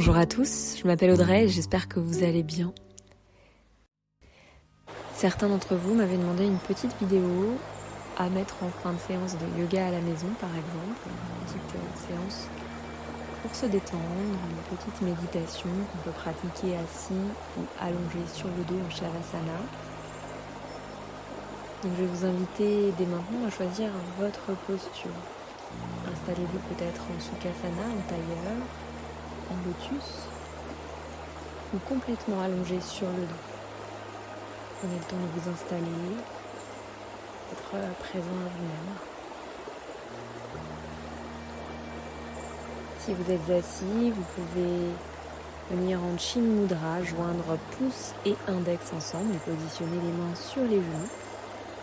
Bonjour à tous, je m'appelle Audrey et j'espère que vous allez bien. Certains d'entre vous m'avaient demandé une petite vidéo à mettre en fin de séance de yoga à la maison par exemple, une petite séance pour se détendre, une petite méditation qu'on peut pratiquer assis ou allongé sur le dos en Shavasana. Donc je vais vous inviter dès maintenant à choisir votre posture. Installez-vous peut-être en Sukhasana, en tailleur, en lotus, ou complètement allongé sur le dos. Prenez le temps de vous installer, d'être présent à vous-même. Si vous êtes assis, vous pouvez venir en Chin Mudra, joindre pouce et index ensemble, et positionner les mains sur les genoux.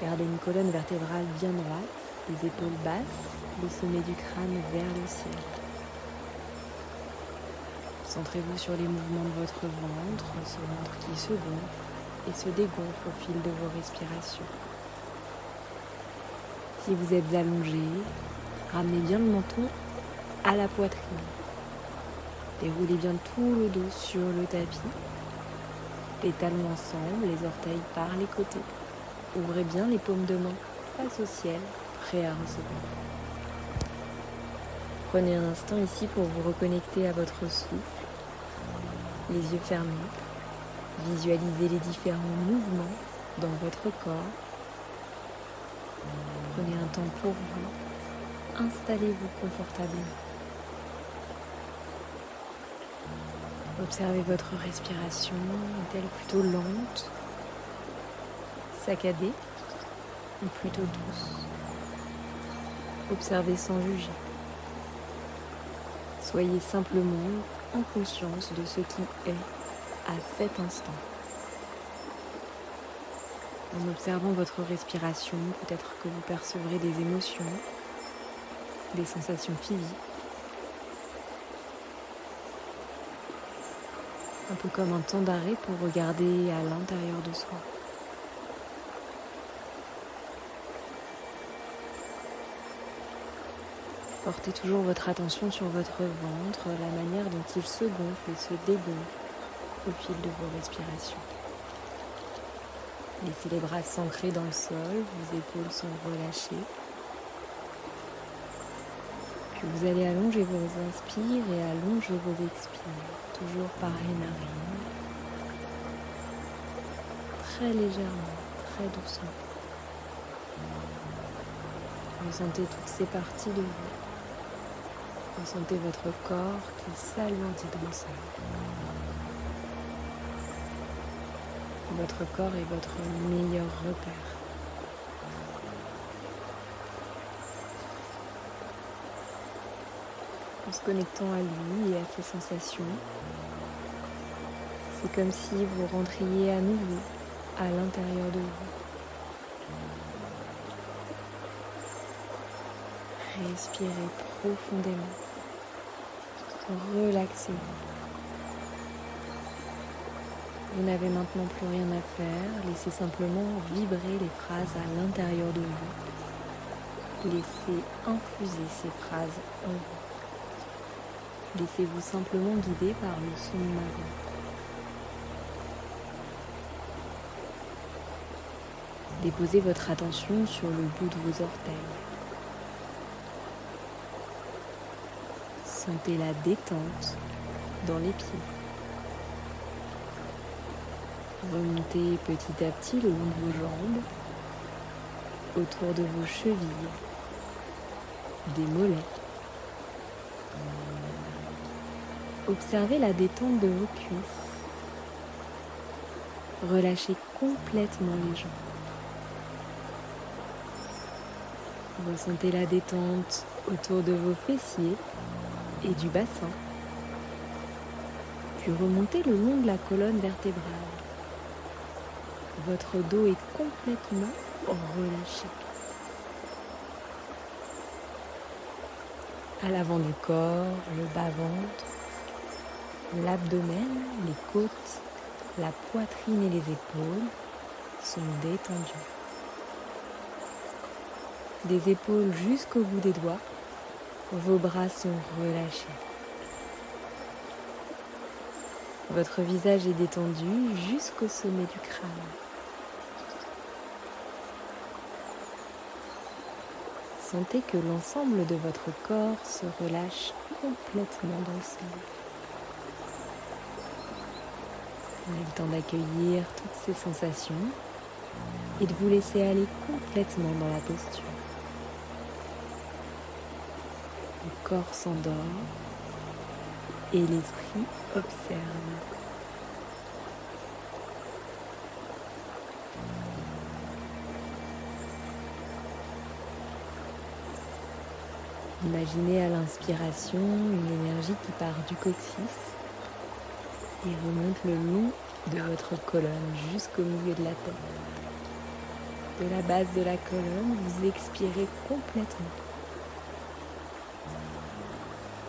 Gardez une colonne vertébrale bien droite, les épaules basses, le sommet du crâne vers le ciel. Centrez-vous sur les mouvements de votre ventre, ce ventre qui se gonfle et se dégonfle au fil de vos respirations. Si vous êtes allongé, ramenez bien le menton à la poitrine. Déroulez bien tout le dos sur le tapis. Les talons ensemble, les orteils par les côtés. Ouvrez bien les paumes de main face au ciel, prêts à recevoir. Prenez un instant ici pour vous reconnecter à votre souffle. Les yeux fermés, visualisez les différents mouvements dans votre corps. Prenez un temps pour vous, installez-vous confortablement. Observez votre respiration, est-elle plutôt lente, saccadée ou plutôt douce? Observez sans juger. Soyez simplement en conscience de ce qui est à cet instant. En observant votre respiration, peut-être que vous percevrez des émotions, des sensations physiques, un peu comme un temps d'arrêt pour regarder à l'intérieur de soi. Portez toujours votre attention sur votre ventre, la manière dont il se gonfle et se dégonfle au fil de vos respirations. Laissez les bras s'ancrer dans le sol, vos épaules sont relâchées. Puis vous allez allonger vos inspires et allonger vos expires, toujours par les narines, très légèrement, très doucement. Ressentez toutes ces parties de vous. Ressentez votre corps qui s'alourdit dans le sol. Votre corps est votre meilleur repère. En se connectant à lui et à ses sensations, c'est comme si vous rentriez à nouveau à l'intérieur de vous. Respirez profondément. Relaxez-vous. Vous n'avez maintenant plus rien à faire. Laissez simplement vibrer les phrases à l'intérieur de vous. Laissez infuser ces phrases en vous. Laissez-vous simplement guider par le son de ma voix. Déposez votre attention sur le bout de vos orteils. Sentez la détente dans les pieds. Remontez petit à petit le long de vos jambes, autour de vos chevilles, des mollets. Observez la détente de vos cuisses. Relâchez complètement les jambes. Ressentez la détente autour de vos fessiers et du bassin. Puis remontez le long de la colonne vertébrale. Votre dos est complètement relâché. À l'avant du corps, le bas-ventre, l'abdomen, les côtes, la poitrine et les épaules sont détendues. Des épaules jusqu'au bout des doigts, vos bras sont relâchés. Votre visage est détendu jusqu'au sommet du crâne. Sentez que l'ensemble de votre corps se relâche complètement dans le sol. Prenez le temps d'accueillir toutes ces sensations et de vous laisser aller complètement dans la posture. Le corps s'endort et l'esprit observe. Imaginez à l'inspiration une énergie qui part du coccyx et remonte le long de votre colonne jusqu'au milieu de la tête. De la base de la colonne, vous expirez complètement.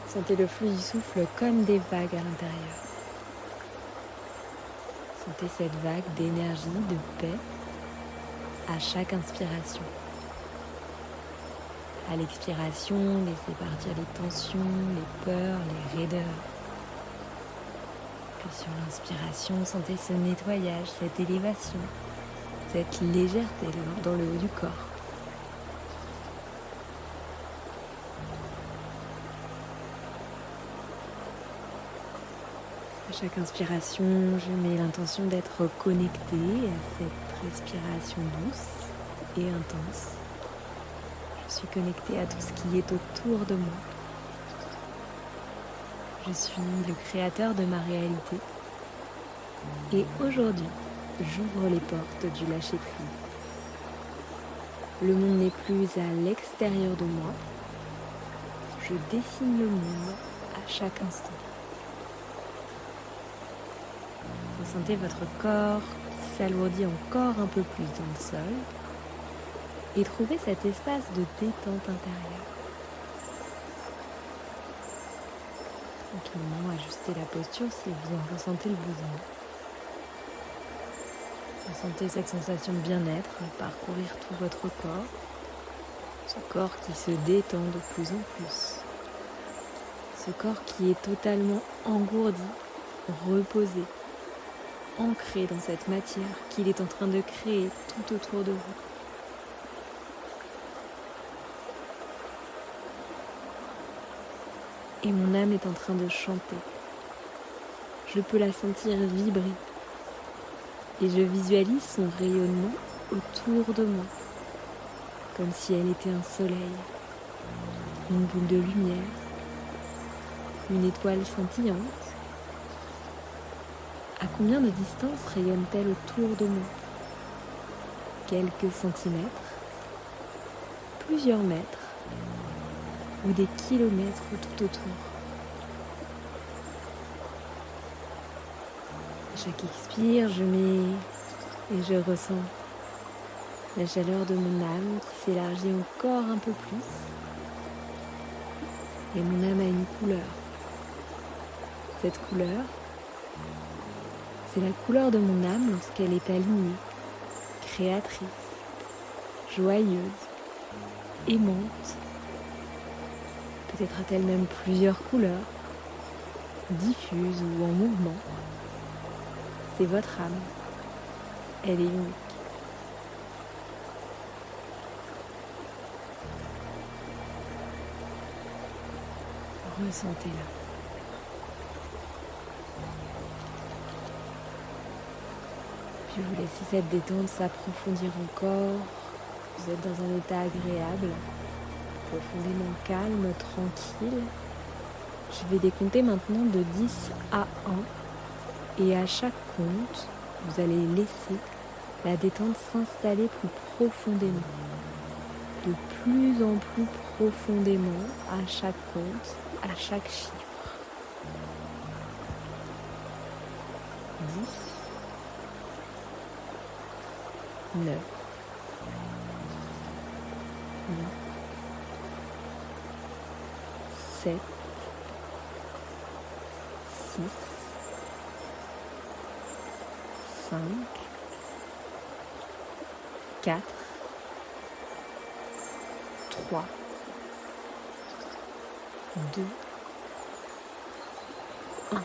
Sentez le flux du souffle comme des vagues à l'intérieur. Sentez cette vague d'énergie, de paix à chaque inspiration. À l'expiration, laissez partir les tensions, les peurs, les raideurs. Puis sur l'inspiration, sentez ce nettoyage, cette élévation, cette légèreté dans le haut du corps. À chaque inspiration, je mets l'intention d'être connecté à cette respiration douce et intense. Je suis connectée à tout ce qui est autour de moi. Je suis le créateur de ma réalité. Et aujourd'hui, j'ouvre les portes du lâcher-prise. Le monde n'est plus à l'extérieur de moi. Je dessine le monde à chaque instant. Ressentez votre corps qui s'alourdit encore un peu plus dans le sol. Et trouvez cet espace de détente intérieure. Tranquillement, ajustez la posture si vous en ressentez le besoin. Ressentez cette sensation de bien-être parcourir tout votre corps. Ce corps qui se détend de plus en plus. Ce corps qui est totalement engourdi, reposé, ancré dans cette matière qu'il est en train de créer tout autour de vous. Et mon âme est en train de chanter. Je peux la sentir vibrer. Et je visualise son rayonnement autour de moi. Comme si elle était un soleil, une boule de lumière, une étoile scintillante. À combien de distance rayonne-t-elle autour de moi? Quelques centimètres, plusieurs mètres, ou des kilomètres tout autour. À chaque expire, je mets et je ressens la chaleur de mon âme qui s'élargit encore un peu plus. Et mon âme a une couleur. Cette couleur, c'est la couleur de mon âme lorsqu'elle est alignée, créatrice, joyeuse, aimante. Peut-être a-t-elle même plusieurs couleurs, diffuses ou en mouvement. C'est votre âme. Elle est unique. Ressentez-la. Puis vous laissez cette détente s'approfondir encore. Vous êtes dans un état agréable, profondément calme, tranquille. Je vais décompter maintenant de 10 à 1. Et à chaque compte, vous allez laisser la détente s'installer plus profondément. De plus en plus profondément à chaque compte, à chaque chiffre. 10, 9, 8, 7, 6, 5, 4, 3, 2, 1.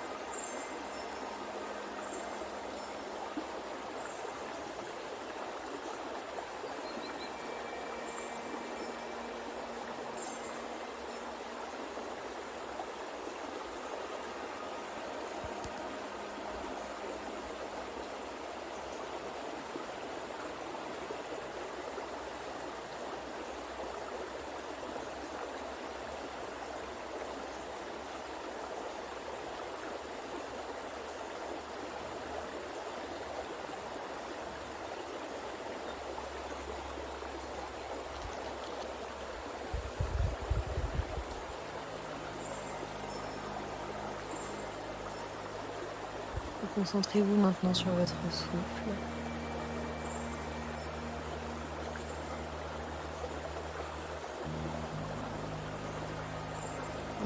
Concentrez-vous maintenant sur votre souffle.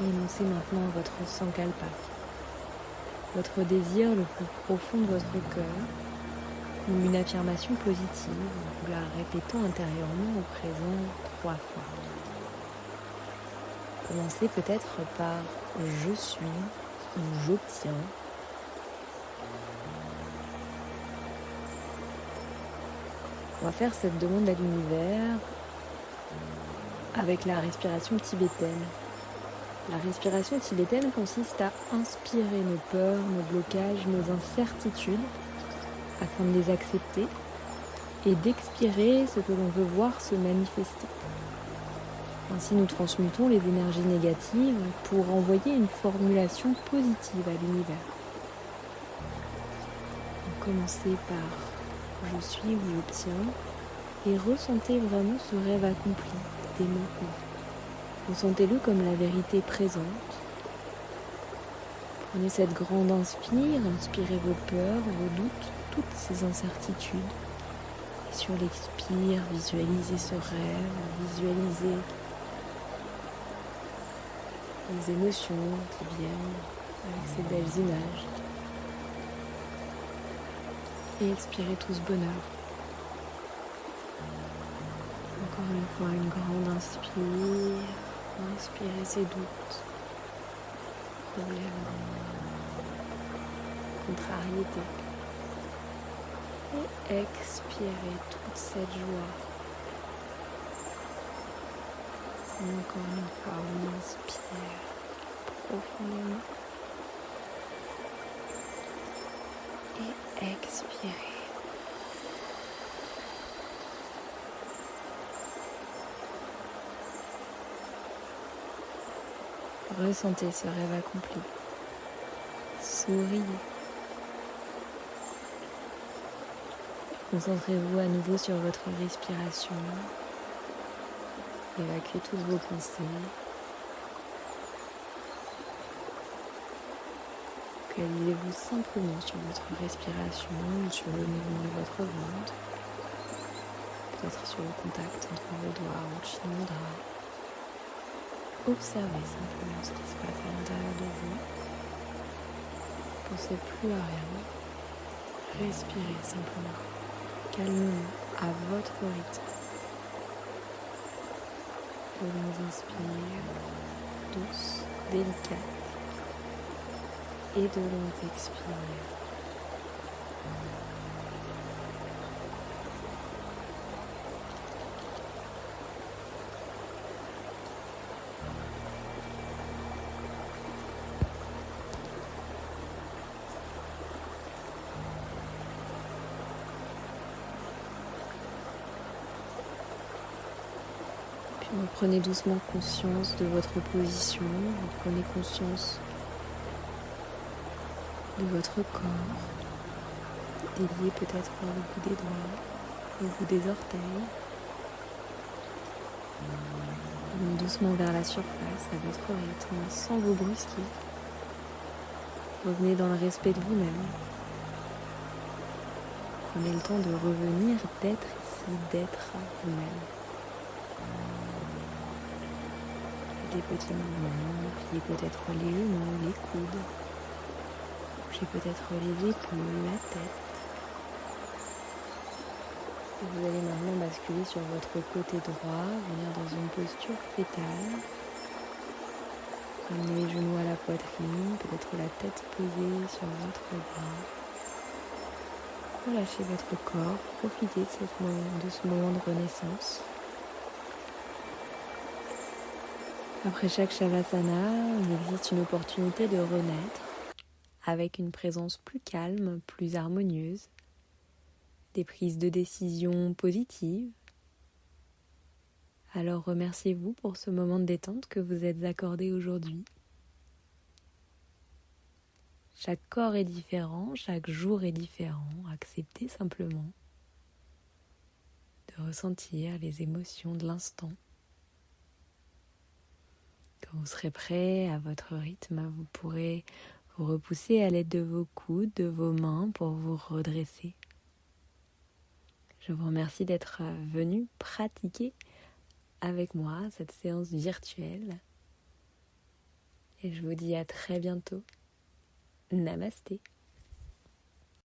Et énoncez maintenant votre sankalpa, votre désir le plus profond de votre cœur, ou une affirmation positive, en vous la répétant intérieurement au présent 3 fois. Commencez peut-être par « je suis » ou « j'obtiens ». On va faire cette demande à l'univers avec la respiration tibétaine. La respiration tibétaine consiste à inspirer nos peurs, nos blocages, nos incertitudes afin de les accepter et d'expirer ce que l'on veut voir se manifester. Ainsi, nous transmutons les énergies négatives pour envoyer une formulation positive à l'univers. Donc, commencez par « je suis » ou « j'obtiens » et ressentez vraiment ce rêve accompli dès maintenant. Ressentez-le comme la vérité présente. Prenez cette grande inspirez vos peurs, vos doutes, toutes ces incertitudes. Et sur l'expire, visualisez ce rêve, visualisez les émotions qui viennent avec ces belles images. Et expirez tout ce bonheur. Encore une fois, une grande inspire. Inspirez ses doutes, problèmes, contrariétés. Et expirez toute cette joie. Encore une fois, on inspire profondément. Et expirez. Ressentez ce rêve accompli. Souriez. Concentrez-vous à nouveau sur votre respiration. Évacuez toutes vos pensées. Focalisez-vous simplement sur votre respiration, sur le mouvement de votre ventre, peut-être sur le contact entre vos doigts ou Chinmudra. Observez simplement ce qui se passe à l'intérieur de vous. Pensez plus à rien. Respirez simplement, calmement, à votre rythme. De longues inspires, douces, délicates, et de longues expires. Puis reprenez doucement conscience de votre position, reprenez conscience de votre corps, délié peut-être par le bout des doigts, le bout des orteils. Revenez doucement vers la surface à votre rythme, sans vous brusquer. Revenez dans le respect de vous-même. Prenez le temps de revenir, d'être ici, d'être vous-même. Des petits mouvements, pliez peut-être les genoux, les coudes. Bougez peut-être les épaules, la tête. Et vous allez maintenant basculer sur votre côté droit, venir dans une posture fétale. Ramenez les genoux à la poitrine, peut-être la tête posée sur votre bras. Relâchez votre corps, profitez de ce moment de renaissance. Après chaque Shavasana, il existe une opportunité de renaître avec une présence plus calme, plus harmonieuse, des prises de décision positives. Alors remerciez-vous pour ce moment de détente que vous êtes accordé aujourd'hui. Chaque corps est différent, chaque jour est différent. Acceptez simplement de ressentir les émotions de l'instant. Quand vous serez prêt à votre rythme, vous pourrez Vous repoussez à l'aide de vos coudes, de vos mains pour vous redresser. Je vous remercie d'être venu pratiquer avec moi cette séance virtuelle. Et je vous dis à très bientôt. Namasté.